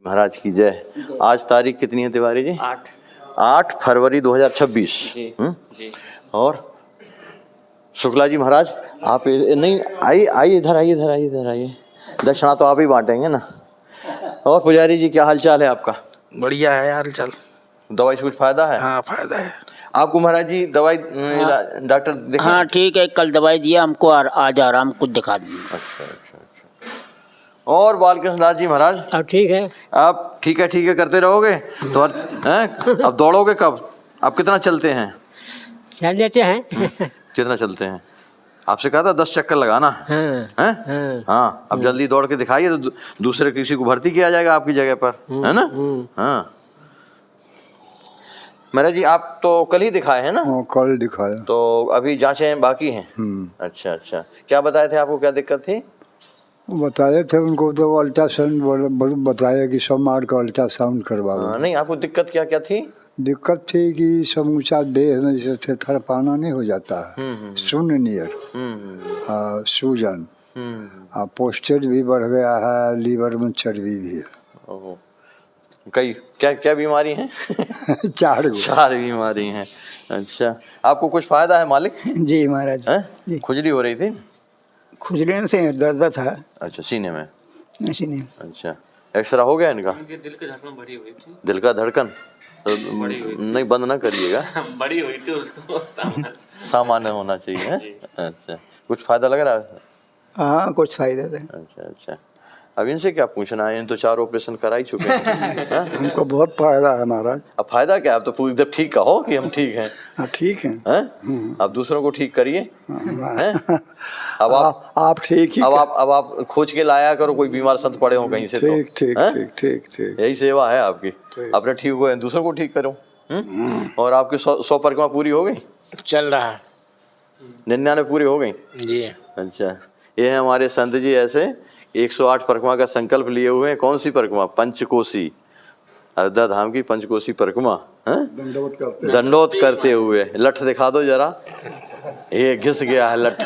महाराज की जय। आज तारीख कितनी है तिवारी जी? 8 फरवरी 2026। जी। और शुक्ला जी महाराज आप नहीं आइए इधर आइए। दक्षिणा तो आप ही बांटेंगे ना। और पुजारी जी क्या हाल चाल है आपका? बढ़िया है हाल चाल। दवाई से कुछ फायदा है? हाँ फायदा है। आपको महाराज जी दवाई डॉक्टर दिखा? हाँ ठीक है, कल दवाई दिया हमको और आज आराम कुछ दिखा दी। अच्छा। और बालकृष्ण दास जी महाराज? अब ठीक है। आप ठीक है करते रहोगे तो अब दौड़ोगे कब? आप कितना चलते हैं? चल लेते हैं। कितना चलते हैं? आपसे कहा था 10 चक्कर लगाना है। हाँ अब जल्दी दौड़ के दिखाइए तो दूसरे किसी को भर्ती किया जाएगा आपकी जगह पर, है ना? हाँ महाराज जी आप तो कल ही दिखाए हैं ना? कल दिखाया। तो अभी जांचें बाकी हैं? अच्छा। क्या बताए थे आपको, क्या दिक्कत थी? बताए थे उनको तो अल्ट्रासाउंड बताया कि सोमवार का अल्ट्रासाउंड करवाओ। नहीं आपको दिक्कत क्या थी? दिक्कत थी कि समूचा देह में जैसे थड़पाना नहीं हो जाता है, शून्य नियर, सूजन, पोस्टेज भी बढ़ गया है, लीवर में चर्बी भी है। कई क्या बीमारी है? 4 बीमारी हैं। अच्छा आपको कुछ फायदा है मालिक? जी महाराज जी। खुजली हो रही थी? खुजली से दर्द था। अच्छा सीने में? सीने। अच्छा एक्सरा हो गया इनका? दिल की धड़कन बढ़ी हुई थी। दिल का धड़कन तो नहीं बंद ना करिएगा। बड़ी हुई थी उसको सामान्य होना चाहिए। अच्छा कुछ फायदा लग रहा है? हाँ कुछ फायदा था। अच्छा अब इनसे क्या पूछना है, इन तो 4 ऑपरेशन करा ही चुके हैं। हमको बहुत फायदा है महाराज। अब फायदा क्या? अब तो पूरी जब ठीक कहो कि हम ठीक हैं। हाँ ठीक है। अब दूसरों को ठीक करिए। अब आप ठीक ही। अब आप खोज के लाया करो कोई बीमार संत पड़े हो कहीं से। ठीक यही सेवा है आपकी। अपने ठीक हुए दूसरों को ठीक करो। और आपकी 100 परिक्रमा पूरी हो गई? चल रहा है। 99 पूरी हो गई जी। अच्छा ये है हमारे संत जी, ऐसे 108 परिक्रमा का संकल्प लिए हुए हैं। कौन सी परिक्रमा? पंचकोसी, अयोध्या धाम की पंचकोसी परिक्रमा। दंडोत करते हुए। लठ दिखा दो जरा, ये घिस गया है लठ।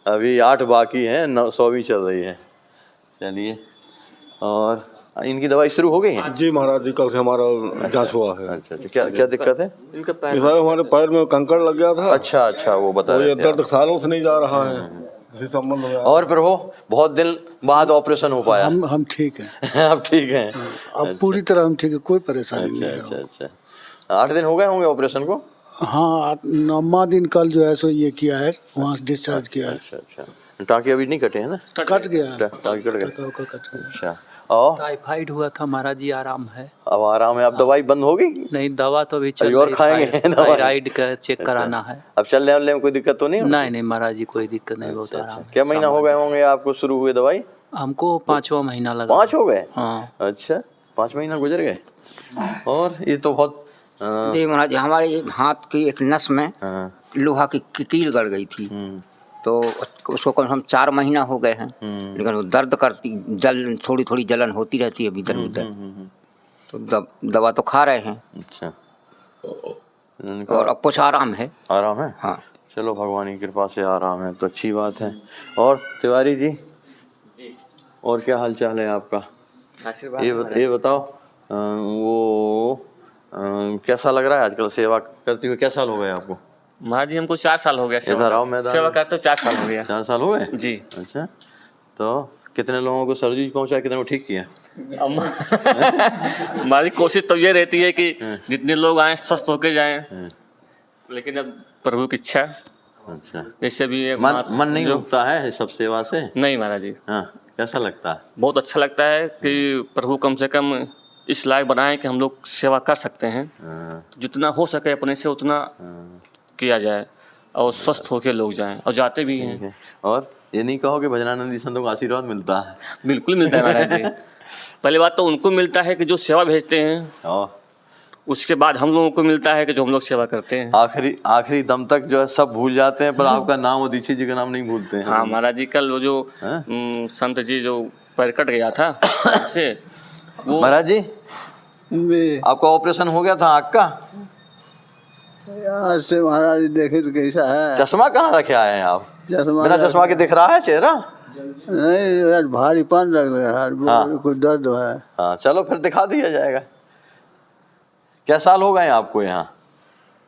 अभी 8 बाकी हैं, 900वीं चल रही है। चलिए और इनकी दवाई शुरू हो गई है? जी महाराज जी कल से हमारा जांच हुआ है। अच्छा क्या दिक्कत है? इनका पैर हमारे पैर में कंकड़ लग गया था। अच्छा वो बता रहे थे। दर्द सालों से नहीं जा रहा है, इसी संबंध में। और प्रभु बहुत दिन बाद ऑपरेशन हो पाया। हम ठीक हैं। अब ठीक हैं? अब पूरी तरह हम ठीक है, कोई परेशानी नहीं है। अच्छा 8 दिन हो गए होंगे ऑपरेशन को? हाँ 9वां दिन कल जो है सो ये किया है, वहाँ से डिस्चार्ज किया है। अच्छा टाँके अभी नहीं कटे हैं ना? कट गया। टाँके कट गए। अच्छा और टाइफाइड हुआ था महाराज जी, आराम है। अब आराम है। अब दवाई बंद हो गई? नहीं दवा तो अभी चल और खाएंगे? थायराइड का चेक कराना है। अब चलने वाले में कोई दिक्कत तो नहीं? नहीं महाराज जी कोई दिक्कत नहीं, बहुत आराम है। क्या महीना हो गए होंगे आपको शुरू हुए दवाई? हमको 5वां महीना लगा। 5 हो गए? हाँ। अच्छा 5 महीना गुजर गए। और ये तो बहुत जी महाराज, हमारे हाथ की एक नस में लोहा की कील गड़ गई थी, तो उसको कम से कम 4 महीना हो गए हैं। लेकिन वो दर्द करती, थोड़ी जलन होती रहती है भीतर भीतर। तो दवा तो खा रहे हैं। अच्छा और अब कुछ आराम है। आराम है? हाँ चलो भगवान की कृपा से आराम है तो अच्छी बात है। और तिवारी जी और क्या हाल चाल है आपका? ये बताओ वो कैसा लग रहा है आजकल सेवा करते हुए? क्या साल हो गए आपको? महाराज जी हमको 4 साल हो गया इधर आओ मैदान। सेवा करते 4 साल हो गया। 4 साल हो गए जी। अच्छा तो कितने लोगों को सर्जरी पहुंचा, कितने को ठीक किया? हमारी कोशिश तो ये रहती है कि जितने लोग आए स्वस्थ होके जाएं, लेकिन अब प्रभु की इच्छा। अच्छा जैसे भी मन नहीं रुकता है सब सेवा से? नहीं महाराज जी। हाँ कैसा लगता है? बहुत अच्छा लगता है कि प्रभु कम से कम इस लायक बनाए कि हम लोग सेवा कर सकते हैं। जितना हो सके अपने से उतना किया जाए और स्वस्थ होकर लोग जाएं, और जाते भी हैं। और ये नहीं कहो कि भजनानंदी संतों का आशीर्वाद मिलता है? बिल्कुल मिलता है महाराज जी। पहली बात तो उनको मिलता है कि जो सेवा भेजते हैं, उसके बाद हम लोगों को मिलता है कि जो हम लोग सेवा करते हैं। आखिरी दम तक जो है सब भूल जाते हैं, पर आपका नाम और दीक्षित जी का नाम नहीं भूलते हैं। हाँ महाराज जी कल वो जो संत जी जो पैर कट गया था उससे वो। महाराज जी आपका ऑपरेशन हो गया था आँख का? यार से महाराज देखे तो कैसा है। चश्मा कहाँ रखे आए हैं आप? चश्मा बिना चश्मा के दिख रहा है चेहरा? नहीं यार भारीपन लग रहा है, हाँ। कुछ दर्द है। हाँ चलो फिर दिखा दिया जाएगा। क्या साल हो गए आपको यहाँ?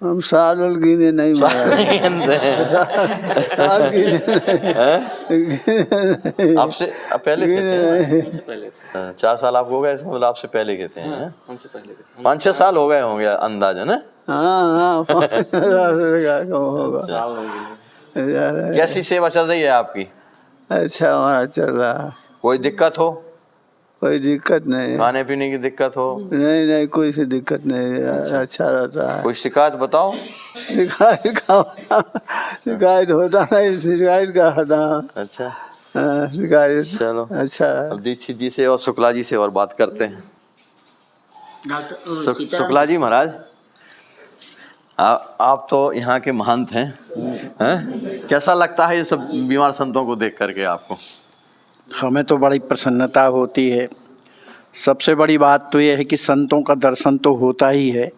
हम साल गिने नहीं महाराज, साल गिने आपसे पहले थे नहीं। 4 साल आपको हो गए, इसका मतलब आपसे पहले के थे हैं? 5-6 साल हो गए होंगे अंदाजन है। हाँ होगा। कैसी सेवा चल रही है आपकी? अच्छा हमारा चल रहा है, कोई दिक्कत हो? कोई दिक्कत नहीं है। खाने पीने की दिक्कत हो? नहीं कोई सी दिक्कत नहीं है, अच्छा रहता है। कोई शिकायत बताओ। शिकायत होता नहीं, शिकायत का होता। अच्छा शिकायत चलो अच्छा। अब दीक्षित जी से और शुक्ला जी से और बात करते हैं। शुक्ला जी महाराज, आप तो यहाँ के महंत हैं, कैसा लगता है ये सब बीमार संतों को देख करके आपको? हमें तो बड़ी प्रसन्नता होती है। सबसे बड़ी बात तो ये है कि संतों का दर्शन तो होता ही है।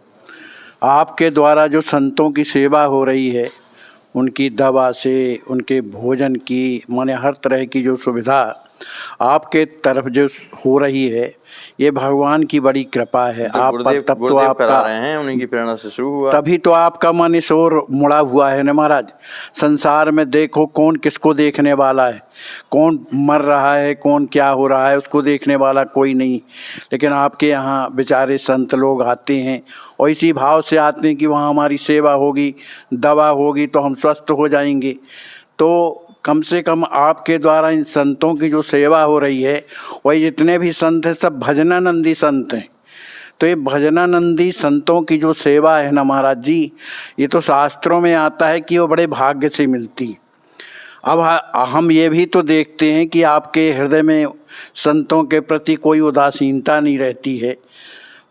आपके द्वारा जो संतों की सेवा हो रही है, उनकी दवा से, उनके भोजन की, माने हर तरह की जो सुविधा आपके तरफ जो हो रही है, ये भगवान की बड़ी कृपा है आप पर। तब तो आप करा रहे हैं, उन्हीं की प्रेरणा से शुरू हुआ, तभी तो आपका मन इस ओर मुड़ा हुआ है ना महाराज। संसार में देखो कौन किसको देखने वाला है, कौन मर रहा है, कौन क्या हो रहा है, उसको देखने वाला कोई नहीं। लेकिन आपके यहाँ बेचारे संत लोग आते हैं और इसी भाव से आते हैं कि वहाँ हमारी सेवा होगी, दवा होगी तो हम स्वस्थ हो जाएंगे। तो कम से कम आपके द्वारा इन संतों की जो सेवा हो रही है, वही जितने भी संत हैं सब भजनानंदी संत हैं। तो ये भजनानंदी संतों की जो सेवा है ना महाराज जी, ये तो शास्त्रों में आता है कि वो बड़े भाग्य से मिलती है। अब हम ये भी तो देखते हैं कि आपके हृदय में संतों के प्रति कोई उदासीनता नहीं रहती है,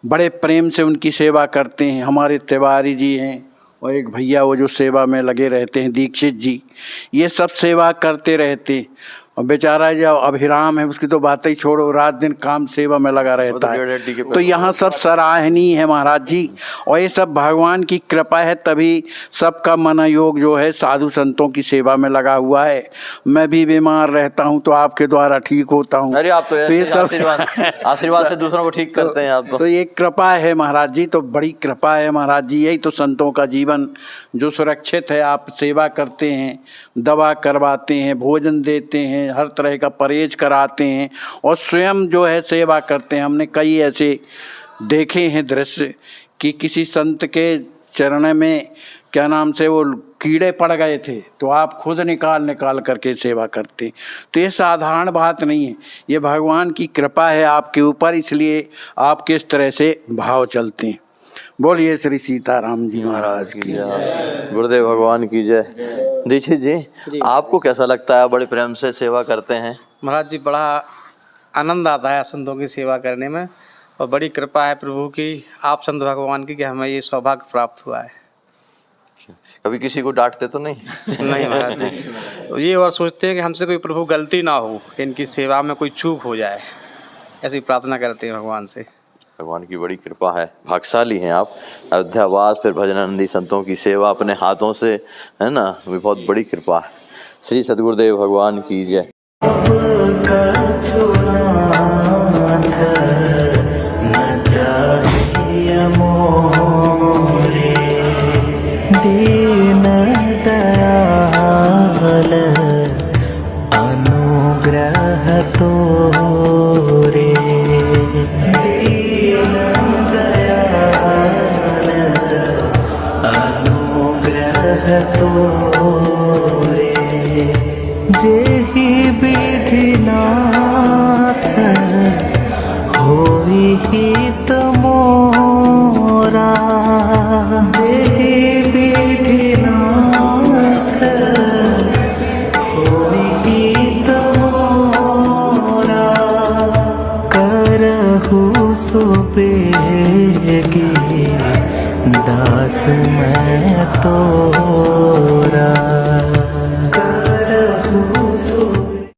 बड़े प्रेम से उनकी सेवा करते हैं। हमारे तिवारी जी हैं और एक भैया वो जो सेवा में लगे रहते हैं दीक्षित जी, ये सब सेवा करते रहते हैं। और बेचारा जो अभिराम है उसकी तो बात ही छोड़ो, रात दिन काम सेवा में लगा रहता है। तो यहाँ सब सराहनीय है महाराज जी, और ये सब भगवान की कृपा है, तभी सबका मनोयोग जो है साधु संतों की सेवा में लगा हुआ है। मैं भी बीमार रहता हूँ तो आपके द्वारा ठीक होता हूँ। अरे आप तो ये सब आशीर्वाद से दूसरों को ठीक करते हैं आप तो ये कृपा है महाराज जी, तो बड़ी कृपा है महाराज जी। यही तो संतों का जीवन जो सुरक्षित है। आप सेवा करते हैं, दवा करवाते हैं, भोजन देते हैं, हर तरह का परहेज कराते हैं और स्वयं जो है सेवा करते हैं। हमने कई ऐसे देखे हैं दृश्य कि किसी संत के चरण में क्या नाम से वो कीड़े पड़ गए थे, तो आप खुद निकाल करके सेवा करते। तो ये साधारण बात नहीं है, ये भगवान की कृपा है आपके ऊपर, इसलिए आप किस तरह से भाव चलते हैं। बोलिए श्री सीताराम जी महाराज की जय, गुरुदेव भगवान की जय। दीक्षित जी, आपको कैसा लगता है? बड़े प्रेम से सेवा करते हैं महाराज जी, बड़ा आनंद आता है संतों की सेवा करने में, और बड़ी कृपा है प्रभु की, आप संत भगवान की, कि हमें ये सौभाग्य प्राप्त हुआ है। कभी किसी को डांटते तो नहीं? नहीं महाराज जी, ये और सोचते हैं कि हमसे कोई प्रभु गलती ना हो, कि इनकी सेवा में कोई चूक हो जाए, ऐसी प्रार्थना करते हैं भगवान से। भगवान की बड़ी कृपा है, भाग्यशाली हैं आप। अयोध्यावास फिर भजनानंदी संतों की सेवा अपने हाथों से, है ना, भी बहुत बड़ी कृपा है। श्री सद्गुरुदेव भगवान की जय। दीन दयाल अनुग्रह तोरे, दीन दयाल अनुग्रह तोरे, जेहि विधिनाथ होई हित मोरा, जेहि विधिनाथ होई हित मोरा, करहु सुबेगी दास मैं तो